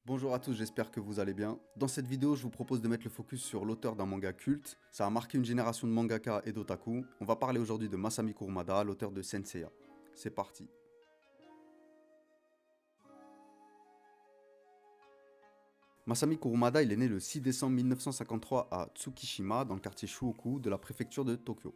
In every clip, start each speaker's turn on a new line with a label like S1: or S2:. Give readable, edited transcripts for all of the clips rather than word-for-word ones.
S1: Bonjour à tous, j'espère que vous allez bien. Dans cette vidéo, je vous propose de mettre le focus sur l'auteur d'un manga culte. Ça a marqué une génération de mangaka et d'otaku. On va parler aujourd'hui de Masami Kurumada, l'auteur de Senseiya. C'est parti. Masami Kurumada, il est né le 6 décembre 1953 à Tsukishima, dans le quartier Shuoku de la préfecture de Tokyo.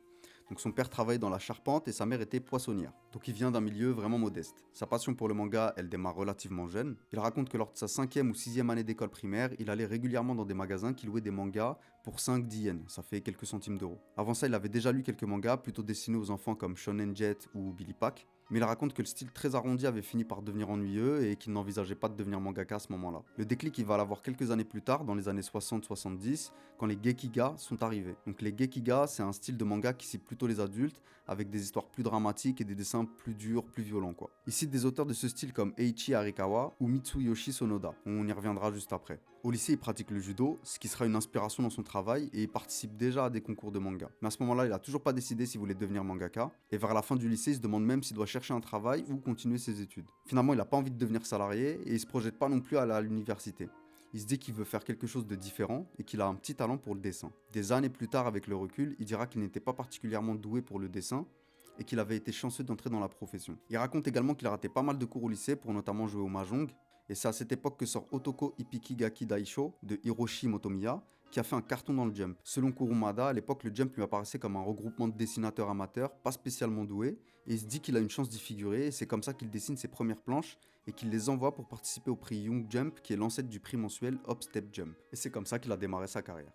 S1: Donc son père travaillait dans la charpente et sa mère était poissonnière. Donc il vient d'un milieu vraiment modeste. Sa passion pour le manga, elle démarre relativement jeune. Il raconte que lors de sa 5e ou 6e année d'école primaire, il allait régulièrement dans des magasins qui louaient des mangas pour 5-10 yens, ça fait quelques centimes d'euros. Avant ça, il avait déjà lu quelques mangas plutôt destinés aux enfants comme Shonen Jet ou Billy Pack. Mais il raconte que le style très arrondi avait fini par devenir ennuyeux et qu'il n'envisageait pas de devenir mangaka à ce moment-là. Le déclic, il va l'avoir quelques années plus tard, dans les années 60-70, quand les Gekiga sont arrivés. Donc les Gekiga, c'est un style de manga qui cible plutôt les adultes, avec des histoires plus dramatiques et des dessins plus durs, plus violents quoi. Il cite des auteurs de ce style comme Eiichi Arikawa ou Mitsuyoshi Sonoda, on y reviendra juste après. Au lycée, il pratique le judo, ce qui sera une inspiration dans son travail, et il participe déjà à des concours de manga. Mais à ce moment-là, il a toujours pas décidé s'il voulait devenir mangaka, et vers la fin du lycée, il se demande même s'il doit chercher un travail ou continuer ses études. Finalement, il n'a pas envie de devenir salarié, et il se projette pas non plus à l'université. Il se dit qu'il veut faire quelque chose de différent et qu'il a un petit talent pour le dessin. Des années plus tard, avec le recul, il dira qu'il n'était pas particulièrement doué pour le dessin et qu'il avait été chanceux d'entrer dans la profession. Il raconte également qu'il a raté pas mal de cours au lycée pour notamment jouer au mahjong, et c'est à cette époque que sort Otoko Ippiki Gaki Daisho de Hiroshi Motomiya, qui a fait un carton dans le Jump. Selon Kurumada, à l'époque, le Jump lui apparaissait comme un regroupement de dessinateurs amateurs, pas spécialement doués, et il se dit qu'il a une chance d'y figurer, et c'est comme ça qu'il dessine ses premières planches, et qu'il les envoie pour participer au prix Young Jump, qui est l'ancêtre du prix mensuel Hop Step Jump. Et c'est comme ça qu'il a démarré sa carrière.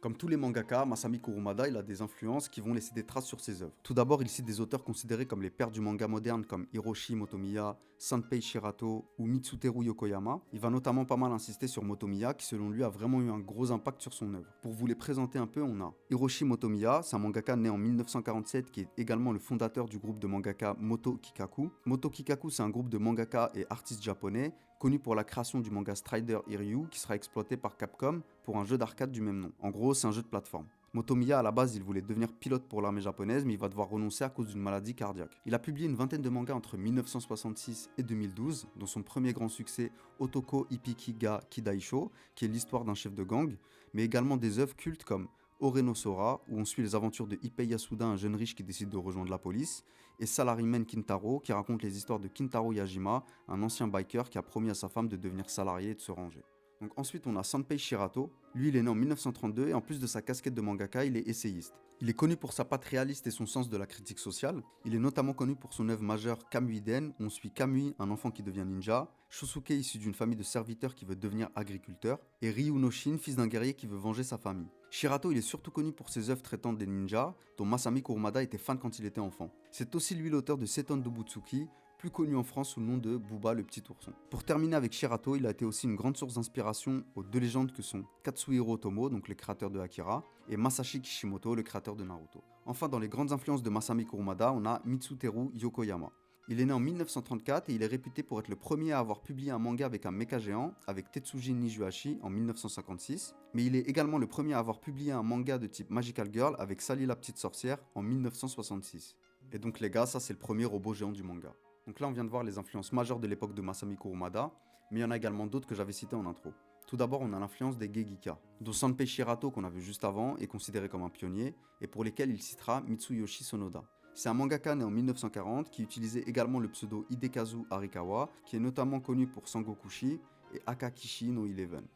S1: Comme tous les mangaka, Masami Kurumada il a des influences qui vont laisser des traces sur ses œuvres. Tout d'abord, il cite des auteurs considérés comme les pères du manga moderne comme Hiroshi Motomiya, Sanpei Shirato ou Mitsuteru Yokoyama. Il va notamment pas mal insister sur Motomiya qui selon lui a vraiment eu un gros impact sur son œuvre. Pour vous les présenter un peu, on a Hiroshi Motomiya, c'est un mangaka né en 1947 qui est également le fondateur du groupe de mangaka Moto Kikaku. Moto Kikaku c'est un groupe de mangaka et artistes japonais connu pour la création du manga Strider Hiryu qui sera exploité par Capcom pour un jeu d'arcade du même nom. En gros, c'est un jeu de plateforme. Motomiya, à la base, il voulait devenir pilote pour l'armée japonaise, mais il va devoir renoncer à cause d'une maladie cardiaque. Il a publié une vingtaine de mangas entre 1966 et 2012, dont son premier grand succès, Otoko Ippiki ga Kidaisho, qui est l'histoire d'un chef de gang, mais également des œuvres cultes comme Ore Sora, où on suit les aventures de Ippei Yasuda, un jeune riche qui décide de rejoindre la police, et Salaryman Kintaro, qui raconte les histoires de Kintaro Yajima, un ancien biker qui a promis à sa femme de devenir salarié et de se ranger. Donc ensuite on a Sanpei Shirato, lui il est né en 1932 et en plus de sa casquette de mangaka il est essayiste. Il est connu pour sa patte réaliste et son sens de la critique sociale. Il est notamment connu pour son œuvre majeure Kamuiden, où on suit Kamui, un enfant qui devient ninja, Shusuke issu d'une famille de serviteurs qui veut devenir agriculteur, et Ryu no Shin, fils d'un guerrier qui veut venger sa famille. Shirato il est surtout connu pour ses œuvres traitant des ninjas, dont Masami Kurumada était fan quand il était enfant. C'est aussi lui l'auteur de Seton Dobutsuki, plus connu en France sous le nom de Booba le petit ourson. Pour terminer avec Shirato, il a été aussi une grande source d'inspiration aux deux légendes que sont Katsuhiro Otomo, donc le créateur de Akira, et Masashi Kishimoto, le créateur de Naruto. Enfin, dans les grandes influences de Masami Kurumada, on a Mitsuteru Yokoyama. Il est né en 1934 et il est réputé pour être le premier à avoir publié un manga avec un mecha géant, avec Tetsujin Nijuhashi en 1956, mais il est également le premier à avoir publié un manga de type Magical Girl avec Sally la petite sorcière en 1966. Et donc les gars, ça c'est le premier robot géant du manga. Donc là, on vient de voir les influences majeures de l'époque de Masami Kurumada, mais il y en a également d'autres que j'avais citées en intro. Tout d'abord, on a l'influence des Geigika, dont Sanpei Shirato, qu'on a vu juste avant, est considéré comme un pionnier, et pour lesquels il citera Mitsuyoshi Sonoda. C'est un mangaka né en 1940 qui utilisait également le pseudo Hidekazu Arikawa, qui est notamment connu pour Sangokushi et Akakishi no Eleven.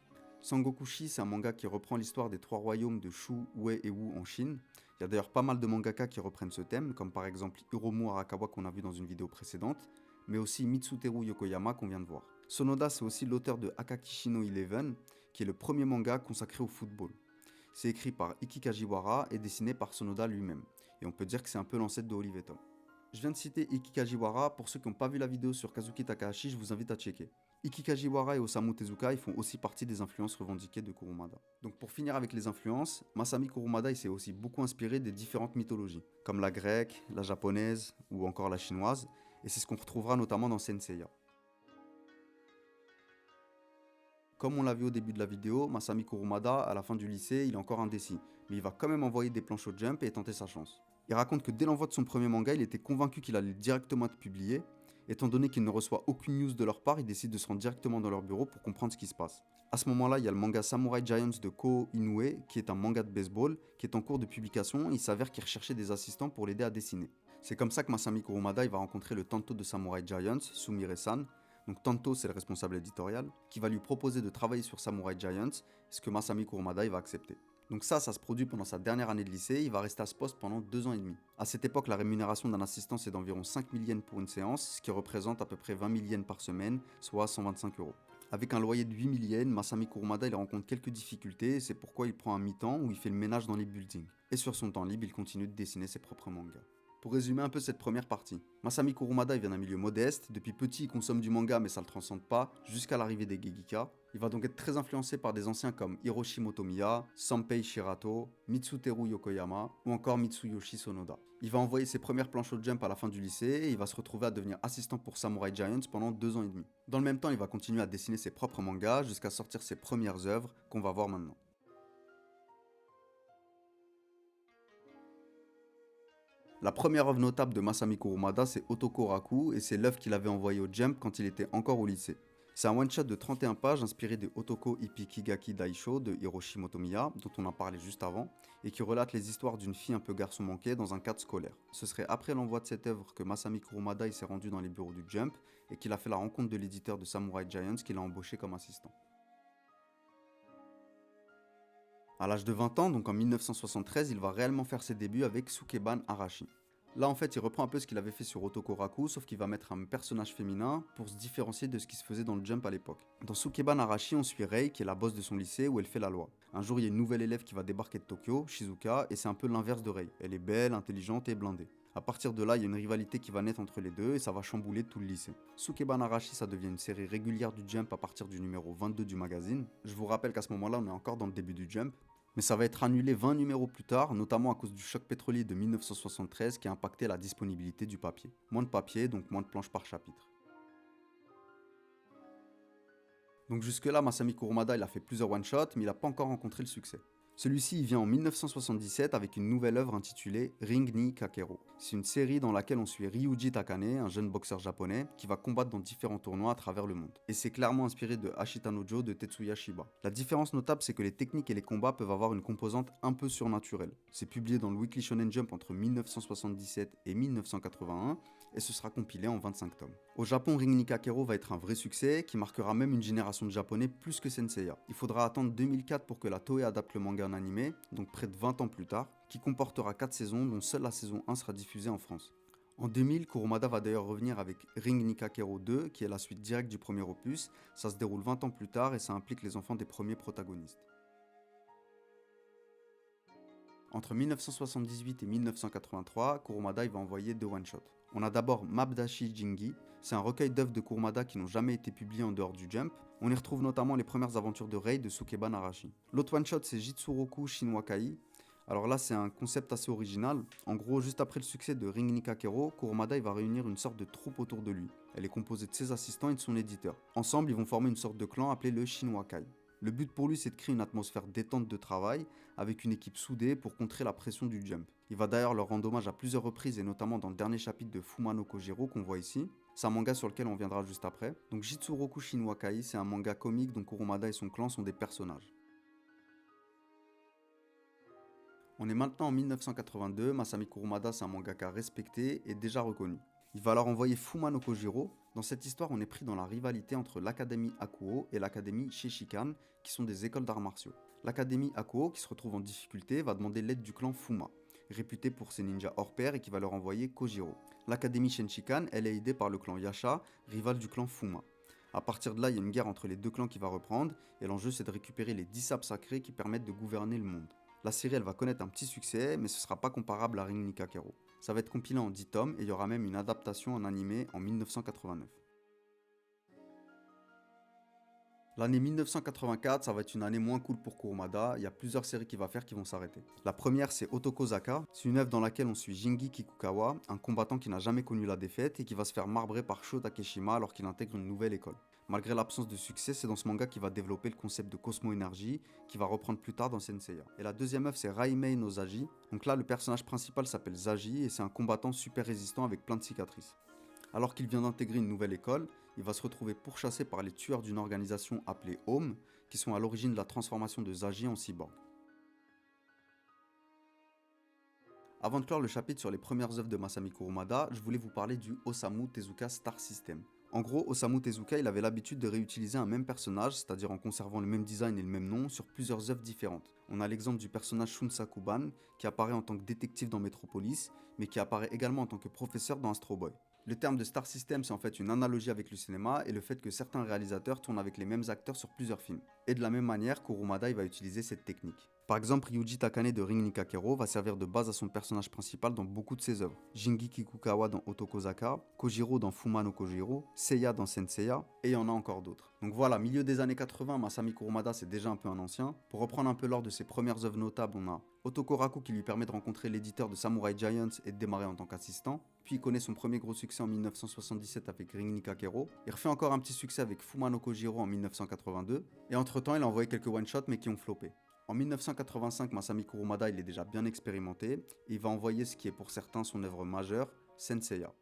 S1: Sangokushi, c'est un manga qui reprend l'histoire des trois royaumes de Shu, Wei et Wu en Chine. Il y a d'ailleurs pas mal de mangaka qui reprennent ce thème, comme par exemple Hiromu Arakawa qu'on a vu dans une vidéo précédente, mais aussi Mitsuteru Yokoyama qu'on vient de voir. Sonoda, c'est aussi l'auteur de Akakishi no Eleven, qui est le premier manga consacré au football. C'est écrit par Ikki Kajiwara et dessiné par Sonoda lui-même, et on peut dire que c'est un peu l'ancêtre de Olive et Tom. Je viens de citer Ikki Kajiwara, pour ceux qui n'ont pas vu la vidéo sur Kazuki Takahashi, je vous invite à checker. Ikki Kajiwara et Osamu Tezuka ils font aussi partie des influences revendiquées de Kurumada. Donc pour finir avec les influences, Masami Kurumada il s'est aussi beaucoup inspiré des différentes mythologies, comme la grecque, la japonaise ou encore la chinoise, et c'est ce qu'on retrouvera notamment dans Senseiya. Comme on l'a vu au début de la vidéo, Masami Kurumada, à la fin du lycée, il est encore indécis, mais il va quand même envoyer des planches au Jump et tenter sa chance. Il raconte que dès l'envoi de son premier manga, il était convaincu qu'il allait directement être publié, Étant donné qu'il ne reçoit aucune news de leur part, il décide de se rendre directement dans leur bureau pour comprendre ce qui se passe. À ce moment-là, il y a le manga Samurai Giants de Ko Inoue, qui est un manga de baseball, qui est en cours de publication, et il s'avère qu'il recherchait des assistants pour l'aider à dessiner. C'est comme ça que Masami Kurumada il va rencontrer le Tanto de Samurai Giants, Sumire-san. Donc Tanto, c'est le responsable éditorial, qui va lui proposer de travailler sur Samurai Giants, ce que Masami Kurumada il va accepter. Donc ça se produit pendant sa dernière année de lycée, il va rester à ce poste pendant 2 ans et demi. À cette époque, la rémunération d'un assistant c'est d'environ 5 000 yens pour une séance, ce qui représente à peu près 20 000 yens par semaine, soit 125 euros. Avec un loyer de 8 000 yens, Masami Kurumada il rencontre quelques difficultés et c'est pourquoi il prend un mi-temps où il fait le ménage dans les buildings. Et sur son temps libre, il continue de dessiner ses propres mangas. Pour résumer un peu cette première partie, Masami Kurumada il vient d'un milieu modeste, depuis petit il consomme du manga mais ça le transcende pas, jusqu'à l'arrivée des Geigika. Il va donc être très influencé par des anciens comme Hiroshi Motomiya, Sanpei Shirato, Mitsuteru Yokoyama ou encore Mitsuyoshi Sonoda. Il va envoyer ses premières planches au Jump à la fin du lycée et il va se retrouver à devenir assistant pour Samurai Giants pendant 2 ans et demi. Dans le même temps, il va continuer à dessiner ses propres mangas jusqu'à sortir ses premières œuvres qu'on va voir maintenant. La première œuvre notable de Masami Kurumada, c'est Otoko Raku, et c'est l'œuvre qu'il avait envoyée au Jump quand il était encore au lycée. C'est un one-shot de 31 pages inspiré de Otoko Ippikigaki Daisho de Hiroshi Motomiya, dont on a parlé juste avant, et qui relate les histoires d'une fille un peu garçon manqué dans un cadre scolaire. Ce serait après l'envoi de cette œuvre que Masami Kurumada s'est rendu dans les bureaux du Jump, et qu'il a fait la rencontre de l'éditeur de Samurai Giants qu'il a embauché comme assistant. À l'âge de 20 ans, donc en 1973, il va réellement faire ses débuts avec Sukeban Arashi. Là, en fait, il reprend un peu ce qu'il avait fait sur Otoko Raku, sauf qu'il va mettre un personnage féminin pour se différencier de ce qui se faisait dans le Jump à l'époque. Dans Sukeban Arashi, on suit Rei, qui est la boss de son lycée où elle fait la loi. Un jour, il y a une nouvelle élève qui va débarquer de Tokyo, Shizuka, et c'est un peu l'inverse de Rei. Elle est belle, intelligente et blindée. À partir de là, il y a une rivalité qui va naître entre les deux et ça va chambouler tout le lycée. Sukeban Arashi, ça devient une série régulière du Jump à partir du numéro 22 du magazine. Je vous rappelle qu'à ce moment-là, on est encore dans le début du Jump. Mais ça va être annulé 20 numéros plus tard, notamment à cause du choc pétrolier de 1973 qui a impacté la disponibilité du papier. Moins de papier, donc moins de planches par chapitre. Donc jusque-là, Masami Kurumada il a fait plusieurs one-shots, mais il n'a pas encore rencontré le succès. Celui-ci il vient en 1977 avec une nouvelle œuvre intitulée Ring ni Kakero. C'est une série dans laquelle on suit Ryuji Takane, un jeune boxeur japonais, qui va combattre dans différents tournois à travers le monde. Et c'est clairement inspiré de Ashita no Jo de Tetsuya Shiba. La différence notable c'est que les techniques et les combats peuvent avoir une composante un peu surnaturelle. C'est publié dans le Weekly Shonen Jump entre 1977 et 1981 et ce sera compilé en 25 tomes. Au Japon, Ring ni Kakero va être un vrai succès qui marquera même une génération de japonais plus que Senseiya. Il faudra attendre 2004 pour que la Toei adapte le manga en animé, donc près de 20 ans plus tard, qui comportera 4 saisons dont seule la saison 1 sera diffusée en France. En 2000, Kurumada va d'ailleurs revenir avec Ring ni Kakero 2, qui est la suite directe du premier opus. Ça se déroule 20 ans plus tard et ça implique les enfants des premiers protagonistes. Entre 1978 et 1983, Kurumada va envoyer 2 one-shots. On a d'abord Mabdashi Jingi, c'est un recueil d'œuvres de Kurumada qui n'ont jamais été publiées en dehors du Jump. On y retrouve notamment les premières aventures de Rei de Sukeban Arashi. L'autre one-shot c'est Jitsuroku Shinwakai. Alors là c'est un concept assez original. En gros, juste après le succès de Ring ni Kakero, Kurumada va réunir une sorte de troupe autour de lui. Elle est composée de ses assistants et de son éditeur. Ensemble, ils vont former une sorte de clan appelé le Shinwakai. Le but pour lui, c'est de créer une atmosphère détente de travail avec une équipe soudée pour contrer la pression du Jump. Il va d'ailleurs leur rendre hommage à plusieurs reprises et notamment dans le dernier chapitre de Fuma no Kojiro qu'on voit ici. C'est un manga sur lequel on viendra juste après. Donc Jitsuroku Shinwakai, c'est un manga comique dont Kurumada et son clan sont des personnages. On est maintenant en 1982, Masami Kurumada c'est un mangaka respecté et déjà reconnu. Il va alors envoyer Fuma no Kojiro. Dans cette histoire, on est pris dans la rivalité entre l'Académie Akuo et l'Académie Shishikan, qui sont des écoles d'arts martiaux. L'Académie Akuo, qui se retrouve en difficulté, va demander l'aide du clan Fuma, réputé pour ses ninjas hors pair et qui va leur envoyer Kojiro. L'Académie Shishikan, elle est aidée par le clan Yasha, rival du clan Fuma. A partir de là, il y a une guerre entre les deux clans qui va reprendre, et l'enjeu c'est de récupérer les 10 sabres sacrés qui permettent de gouverner le monde. La série elle va connaître un petit succès, mais ce sera pas comparable à Ring ni Kakero. Ça va être compilé en 10 tomes et il y aura même une adaptation en animé en 1989. L'année 1984, ça va être une année moins cool pour Kurumada, il y a plusieurs séries qu'il va faire qui vont s'arrêter. La première c'est Otokozaka, c'est une œuvre dans laquelle on suit Jingi Kikukawa, un combattant qui n'a jamais connu la défaite et qui va se faire marbrer par Sho Takeshima alors qu'il intègre une nouvelle école. Malgré l'absence de succès, c'est dans ce manga qu'il va développer le concept de Cosmo-énergie, qui va reprendre plus tard dans Senseiya. Et la deuxième œuvre c'est Raimei no Zaji, donc là le personnage principal s'appelle Zaji et c'est un combattant super résistant avec plein de cicatrices. Alors qu'il vient d'intégrer une nouvelle école, il va se retrouver pourchassé par les tueurs d'une organisation appelée Home, qui sont à l'origine de la transformation de Zagi en cyborg. Avant de clore le chapitre sur les premières œuvres de Masami Kurumada, je voulais vous parler du Osamu Tezuka Star System. En gros, Osamu Tezuka, il avait l'habitude de réutiliser un même personnage, c'est-à-dire en conservant le même design et le même nom, sur plusieurs œuvres différentes. On a l'exemple du personnage Shunsaku-ban, qui apparaît en tant que détective dans Metropolis, mais qui apparaît également en tant que professeur dans Astro Boy. Le terme de Star System, c'est en fait une analogie avec le cinéma et le fait que certains réalisateurs tournent avec les mêmes acteurs sur plusieurs films. Et de la même manière, Kurumada il va utiliser cette technique. Par exemple, Ryuji Takane de Ring Nikakero va servir de base à son personnage principal dans beaucoup de ses œuvres. Jingi Kikukawa dans Otokozaka, Kojiro dans Fuma no Kojiro, Seiya dans Senseiya, et il y en a encore d'autres. Donc voilà, milieu des années 80, Masami Kurumada c'est déjà un peu un ancien. Pour reprendre un peu l'ordre de ses premières œuvres notables, on a Otokoraku qui lui permet de rencontrer l'éditeur de Samurai Giants et de démarrer en tant qu'assistant. Puis il connaît son premier gros succès en 1977 avec Ring Nikakero. Il refait encore un petit succès avec Fuma no Kojiro en 1982. Et entre temps, il a envoyé quelques one-shots mais qui ont floppé. En 1985, Masami Kurumada il est déjà bien expérimenté et il va envoyer ce qui est pour certains son œuvre majeure, Senseiya.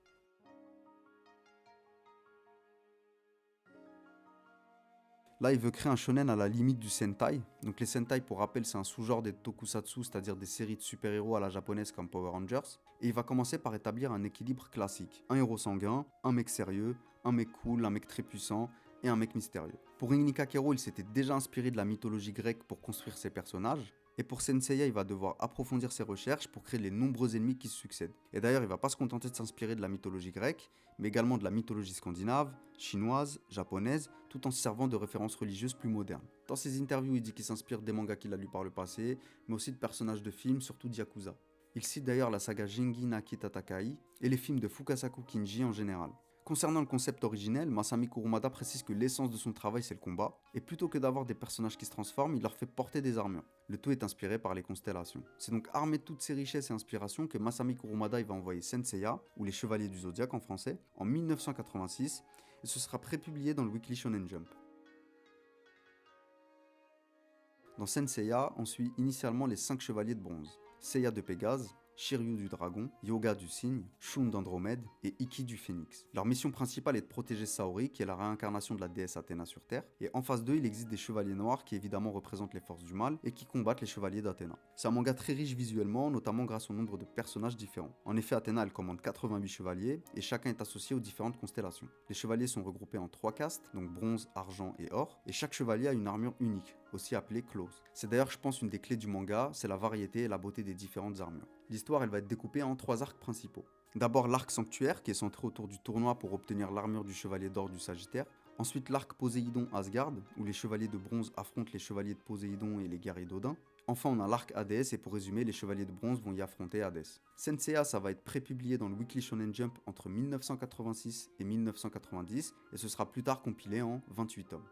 S1: Là, il veut créer un shonen à la limite du Sentai. Donc les Sentai, pour rappel, c'est un sous-genre des tokusatsu, c'est-à-dire des séries de super-héros à la japonaise comme Power Rangers. Et il va commencer par établir un équilibre classique. Un héros sanguin, un mec sérieux, un mec cool, un mec très puissant et un mec mystérieux. Pour Ring Nikakero, il s'était déjà inspiré de la mythologie grecque pour construire ses personnages. Et pour Senseiya, il va devoir approfondir ses recherches pour créer les nombreux ennemis qui se succèdent. Et d'ailleurs, il va pas se contenter de s'inspirer de la mythologie grecque, mais également de la mythologie scandinave, chinoise, japonaise, tout en se servant de références religieuses plus modernes. Dans ses interviews, il dit qu'il s'inspire des mangas qu'il a lus par le passé, mais aussi de personnages de films, surtout de Yakuza. Il cite d'ailleurs la saga Jingi Naki Tatakai et les films de Fukasaku Kinji en général. Concernant le concept originel, Masami Kurumada précise que l'essence de son travail c'est le combat, et plutôt que d'avoir des personnages qui se transforment, il leur fait porter des armures. Le tout est inspiré par les constellations. C'est donc armé de toutes ces richesses et inspirations que Masami Kurumada va envoyer Senseiya, ou les Chevaliers du Zodiaque en français, en 1986, et ce sera prépublié dans le Weekly Shonen Jump. Dans Senseiya, on suit initialement les 5 chevaliers de bronze. Seiya de Pégase, Shiryu du dragon, Yoga du cygne, Shun d'Andromède et Ikki du phénix. Leur mission principale est de protéger Saori, qui est la réincarnation de la déesse Athéna sur Terre, et en face d'eux il existe des chevaliers noirs qui évidemment représentent les forces du mal et qui combattent les chevaliers d'Athéna. C'est un manga très riche visuellement, notamment grâce au nombre de personnages différents. En effet, Athéna elle commande 88 chevaliers et chacun est associé aux différentes constellations. Les chevaliers sont regroupés en 3 castes, donc bronze, argent et or, et chaque chevalier a une armure unique, aussi appelée close. C'est d'ailleurs je pense une des clés du manga, c'est la variété et la beauté des différentes armures. L'histoire elle va être découpée en 3 arcs principaux. D'abord l'arc sanctuaire qui est centré autour du tournoi pour obtenir l'armure du chevalier d'or du Sagittaire. Ensuite l'arc Poséidon Asgard où les chevaliers de bronze affrontent les chevaliers de Poséidon et les guerriers d'Odin. Enfin on a l'arc Hadès et pour résumer les chevaliers de bronze vont y affronter Hadès. Senseiya ça va être prépublié dans le Weekly Shonen Jump entre 1986 et 1990 et ce sera plus tard compilé en 28 tomes.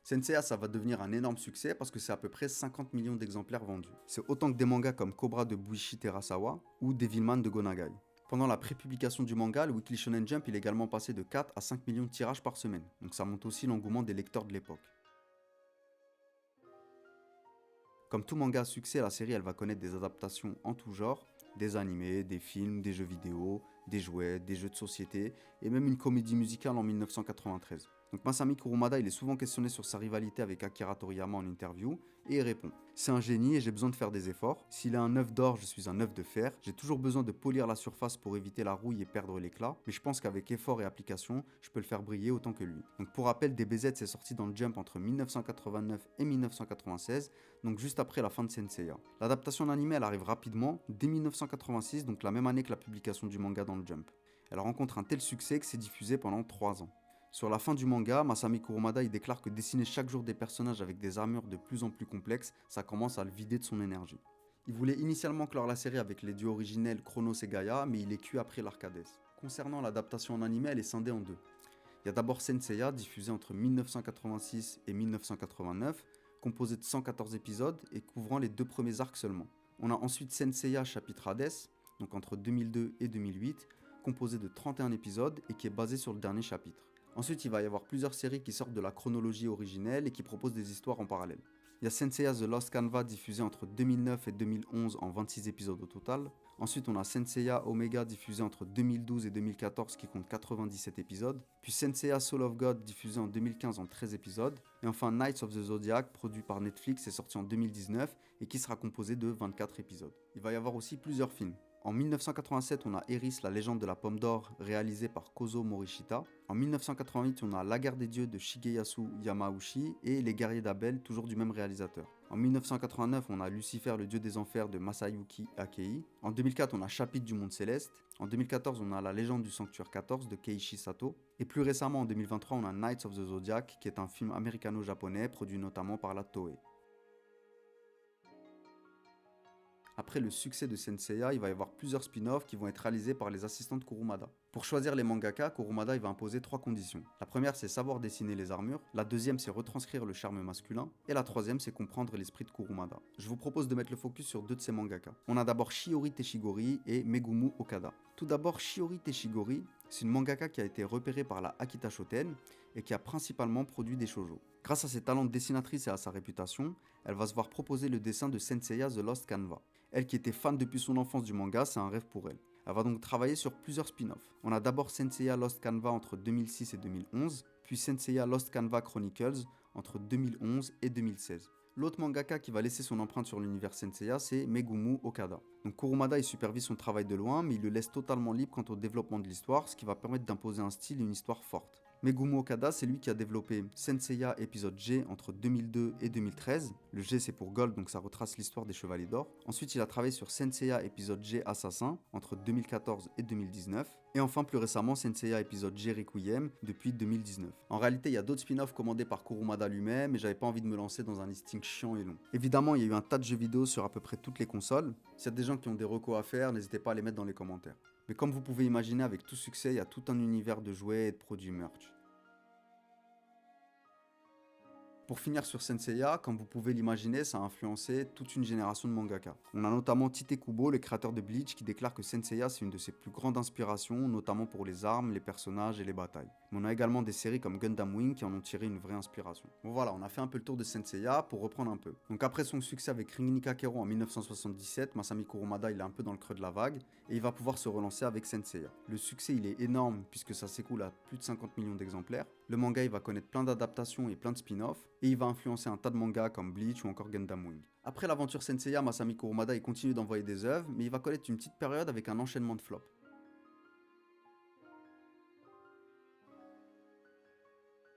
S1: Senseiya ça va devenir un énorme succès parce que c'est à peu près 50 millions d'exemplaires vendus. C'est autant que des mangas comme Cobra de Buichi Terasawa ou Devilman de Gonagai. Pendant la prépublication du manga, le Weekly Shonen Jump il est également passé de 4 à 5 millions de tirages par semaine, donc ça monte aussi l'engouement des lecteurs de l'époque. Comme tout manga à succès, la série elle va connaître des adaptations en tout genre, des animés, des films, des jeux vidéo, des jouets, des jeux de société et même une comédie musicale en 1993. Donc Masami Kurumada il est souvent questionné sur sa rivalité avec Akira Toriyama en interview et il répond: c'est un génie et j'ai besoin de faire des efforts. S'il est un œuf d'or, je suis un œuf de fer. J'ai toujours besoin de polir la surface pour éviter la rouille et perdre l'éclat, mais je pense qu'avec effort et application, je peux le faire briller autant que lui. Donc pour rappel, DBZ s'est sorti dans le Jump entre 1989 et 1996, donc juste après la fin de Senseiya. L'adaptation en anime elle arrive rapidement, dès 1986, donc la même année que la publication du manga dans le Jump. Elle rencontre un tel succès que c'est diffusé pendant 3 ans. Sur la fin du manga, Masami Kurumada il déclare que dessiner chaque jour des personnages avec des armures de plus en plus complexes, ça commence à le vider de son énergie. Il voulait initialement clore la série avec les duos originels Chronos et Gaia, mais il est cuit après l'Arcades. Concernant l'adaptation en anime, elle est scindée en 2. Il y a d'abord Senseiya, diffusé entre 1986 et 1989, composé de 114 épisodes et couvrant les 2 premiers arcs seulement. On a ensuite Senseiya chapitre Hades, donc entre 2002 et 2008, composé de 31 épisodes et qui est basé sur le dernier chapitre. Ensuite, il va y avoir plusieurs séries qui sortent de la chronologie originelle et qui proposent des histoires en parallèle. Il y a Senseiya The Lost Canva diffusé entre 2009 et 2011 en 26 épisodes au total. Ensuite, on a Senseiya Omega diffusé entre 2012 et 2014 qui compte 97 épisodes. Puis Senseiya Soul of God diffusé en 2015 en 13 épisodes. Et enfin Knights of the Zodiac produit par Netflix et sorti en 2019 et qui sera composé de 24 épisodes. Il va y avoir aussi plusieurs films. En 1987, on a Eris, la légende de la pomme d'or, réalisé par Kozo Morishita. En 1988, on a La guerre des dieux de Shigeyasu Yamauchi et Les guerriers d'Abel, toujours du même réalisateur. En 1989, on a Lucifer, le dieu des enfers de Masayuki Akei. En 2004, on a Chapitre du monde céleste. En 2014, on a La légende du sanctuaire 14 de Keiichi Sato. Et plus récemment, en 2023, on a Knights of the Zodiac, qui est un film américano-japonais produit notamment par la Toei. Après le succès de Senseiya, il va y avoir plusieurs spin-offs qui vont être réalisés par les assistants de Kurumada. Pour choisir les mangaka, Kurumada il va imposer 3 conditions. La première, c'est savoir dessiner les armures. La deuxième, c'est retranscrire le charme masculin. Et la troisième, c'est comprendre l'esprit de Kurumada. Je vous propose de mettre le focus sur 2 de ces mangaka. On a d'abord Shiori Teshigori et Megumu Okada. Tout d'abord, Shiori Teshigori, c'est une mangaka qui a été repérée par la Akita Shoten et qui a principalement produit des shoujo. Grâce à ses talents de dessinatrice et à sa réputation, elle va se voir proposer le dessin de Senseiya The Lost Canva. Elle qui était fan depuis son enfance du manga, c'est un rêve pour elle. Elle va donc travailler sur plusieurs spin-offs. On a d'abord Senseiya Lost Canva entre 2006 et 2011, puis Senseiya Lost Canva Chronicles entre 2011 et 2016. L'autre mangaka qui va laisser son empreinte sur l'univers Senseiya, c'est Megumu Okada. Donc Kurumada il supervise son travail de loin, mais il le laisse totalement libre quant au développement de l'histoire, ce qui va permettre d'imposer un style et une histoire forte. Megumu Okada, c'est lui qui a développé Senseiya épisode G entre 2002 et 2013. Le G c'est pour Gold, donc ça retrace l'histoire des Chevaliers d'Or. Ensuite, il a travaillé sur Senseiya épisode G Assassin entre 2014 et 2019. Et enfin, plus récemment, Senseiya épisode G Requiem depuis 2019. En réalité, il y a d'autres spin-offs commandés par Kurumada lui-même, et j'avais pas envie de me lancer dans un listing chiant et long. Évidemment, il y a eu un tas de jeux vidéo sur à peu près toutes les consoles. S'il y a des gens qui ont des recos à faire, n'hésitez pas à les mettre dans les commentaires. Mais comme vous pouvez imaginer, avec tout succès, il y a tout un univers de jouets et de produits merch. Pour finir sur Senseiya, comme vous pouvez l'imaginer, ça a influencé toute une génération de mangaka. On a notamment Tite Kubo, le créateur de Bleach, qui déclare que Senseiya c'est une de ses plus grandes inspirations, notamment pour les armes, les personnages et les batailles. Mais on a également des séries comme Gundam Wing qui en ont tiré une vraie inspiration. Bon voilà, on a fait un peu le tour de Senseiya pour reprendre un peu. Donc après son succès avec Ring Nikakero en 1977, Masami Kurumada il est un peu dans le creux de la vague et il va pouvoir se relancer avec Senseiya. Le succès il est énorme puisque ça s'écoule à plus de 50 millions d'exemplaires. Le manga il va connaître plein d'adaptations et plein de spin-offs et il va influencer un tas de mangas comme Bleach ou encore Gundam Wing. Après l'aventure Senseiya, Masami Kurumada il continue d'envoyer des œuvres, mais il va connaître une petite période avec un enchaînement de flops.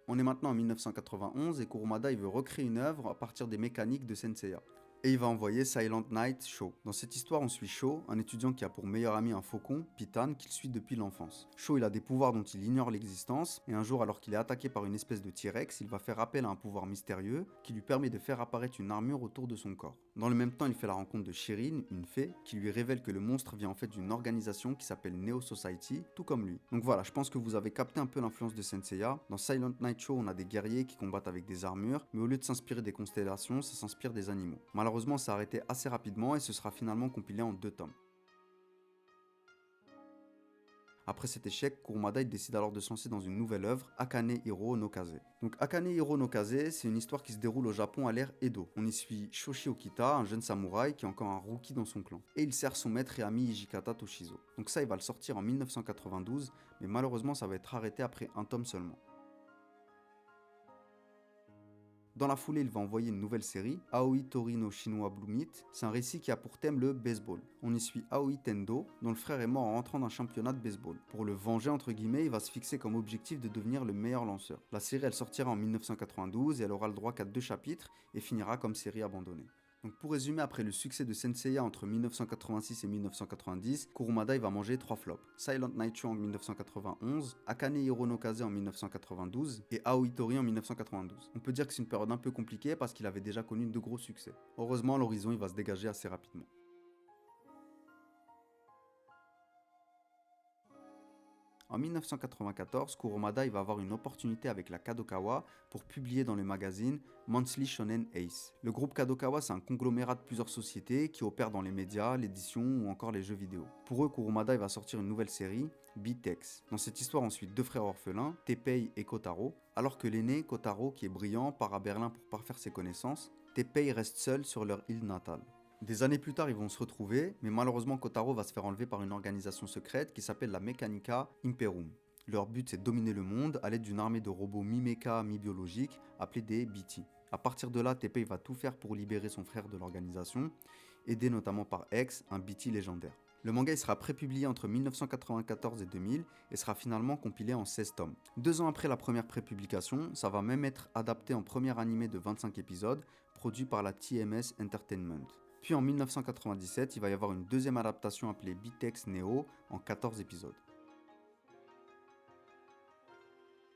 S1: On est maintenant en 1991 et Kurumada il veut recréer une œuvre à partir des mécaniques de Senseiya. Et il va envoyer Silent Night Sho. Dans cette histoire, on suit Sho, un étudiant qui a pour meilleur ami un faucon, Pitan, qu'il suit depuis l'enfance. Sho, il a des pouvoirs dont il ignore l'existence, et un jour, alors qu'il est attaqué par une espèce de T-Rex, il va faire appel à un pouvoir mystérieux qui lui permet de faire apparaître une armure autour de son corps. Dans le même temps, il fait la rencontre de Shirin, une fée, qui lui révèle que le monstre vient en fait d'une organisation qui s'appelle Neo Society, tout comme lui. Donc voilà, je pense que vous avez capté un peu l'influence de Senseiya. Dans Silent Night Show, on a des guerriers qui combattent avec des armures, mais au lieu de s'inspirer des constellations, ça s'inspire des animaux. Malheureusement, ça a arrêté assez rapidement et ce sera finalement compilé en 2 tomes. Après cet échec, Kurumada décide alors de se lancer dans une nouvelle œuvre, Akane Hiro no Kaze. Donc Akane Hiro no Kaze, c'est une histoire qui se déroule au Japon à l'ère Edo. On y suit Shoshi Okita, un jeune samouraï qui est encore un rookie dans son clan. Et il sert son maître et ami Hijikata Toshizo. Donc ça, il va le sortir en 1992, mais malheureusement ça va être arrêté après un tome seulement. Dans la foulée, il va envoyer une nouvelle série, Aoi Tori no Shinwa Blue Meat. C'est un récit qui a pour thème le baseball. On y suit Aoi Tendo, dont le frère est mort en rentrant d'un championnat de baseball. Pour le venger, entre guillemets, il va se fixer comme objectif de devenir le meilleur lanceur. La série, elle sortira en 1992 et elle aura le droit qu'à 2 chapitres et finira comme série abandonnée. Donc pour résumer, après le succès de Senseiya entre 1986 et 1990, Kurumada va manger 3 flops. Silent Night Show en 1991, Akane Hiro no Kaze en 1992 et Aoi Tori en 1992. On peut dire que c'est une période un peu compliquée parce qu'il avait déjà connu de gros succès. Heureusement, l'horizon il va se dégager assez rapidement. En 1994, Kurumada va avoir une opportunité avec la Kadokawa pour publier dans le magazine Monthly Shonen Ace. Le groupe Kadokawa, c'est un conglomérat de plusieurs sociétés qui opèrent dans les médias, l'édition ou encore les jeux vidéo. Pour eux, Kurumada va sortir une nouvelle série, Beatex. Dans cette histoire, on suit 2 frères orphelins, Teppei et Kotaro, alors que l'aîné, Kotaro, qui est brillant, part à Berlin pour parfaire ses connaissances. Teppei reste seul sur leur île natale. Des années plus tard, ils vont se retrouver, mais malheureusement Kotaro va se faire enlever par une organisation secrète qui s'appelle la Mechanica Imperum. Leur but c'est de dominer le monde à l'aide d'une armée de robots mi-méca, mi-biologiques appelés des BT. A partir de là, Teppei va tout faire pour libérer son frère de l'organisation, aidé notamment par X, un BT légendaire. Le manga il sera prépublié entre 1994 et 2000 et sera finalement compilé en 16 tomes. 2 ans après la première prépublication, ça va même être adapté en premier animé de 25 épisodes, produit par la TMS Entertainment. Puis en 1997, il va y avoir une deuxième adaptation appelée Bitex Neo en 14 épisodes.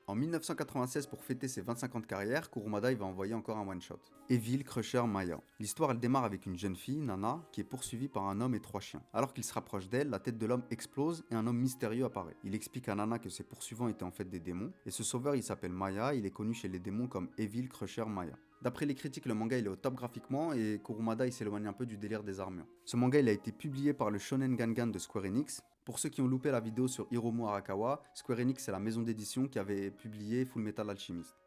S1: En 1996, pour fêter ses 25 ans de carrière, Kurumada il va envoyer encore un one-shot. Evil Crusher Maya. L'histoire elle démarre avec une jeune fille, Nana, qui est poursuivie par un homme et 3 chiens. Alors qu'il se rapproche d'elle, la tête de l'homme explose et un homme mystérieux apparaît. Il explique à Nana que ses poursuivants étaient en fait des démons, et ce sauveur il s'appelle Maya, il est connu chez les démons comme Evil Crusher Maya. D'après les critiques, le manga il est au top graphiquement et Kurumada il s'éloigne un peu du délire des armures. Ce manga il a été publié par le Shonen Gangan de Square Enix. Pour ceux qui ont loupé la vidéo sur Hiromu Arakawa, Square Enix c'est la maison d'édition qui avait publié Full Metal Alchemist.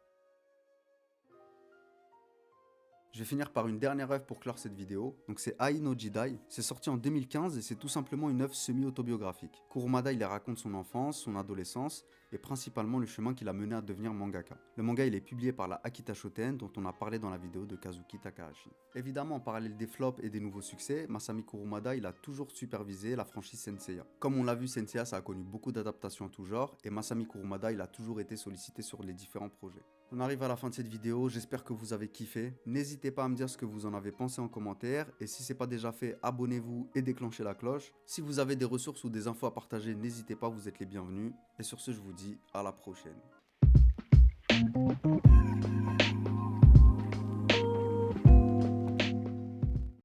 S1: Je vais finir par une dernière œuvre pour clore cette vidéo, donc c'est Ai no Jidai. C'est sorti en 2015 et c'est tout simplement une œuvre semi-autobiographique. Kurumada il y raconte son enfance, son adolescence et principalement le chemin qui l'a mené à devenir mangaka. Le manga il est publié par la Akita Shoten dont on a parlé dans la vidéo de Kazuki Takahashi. Évidemment en parallèle des flops et des nouveaux succès, Masami Kurumada il a toujours supervisé la franchise Senseiya. Comme on l'a vu, Senseiya ça a connu beaucoup d'adaptations en tout genre et Masami Kurumada il a toujours été sollicité sur les différents projets. On arrive à la fin de cette vidéo, j'espère que vous avez kiffé. N'hésitez pas à me dire ce que vous en avez pensé en commentaire. Et si ce n'est pas déjà fait, abonnez-vous et déclenchez la cloche. Si vous avez des ressources ou des infos à partager, n'hésitez pas, vous êtes les bienvenus. Et sur ce, je vous dis à la prochaine.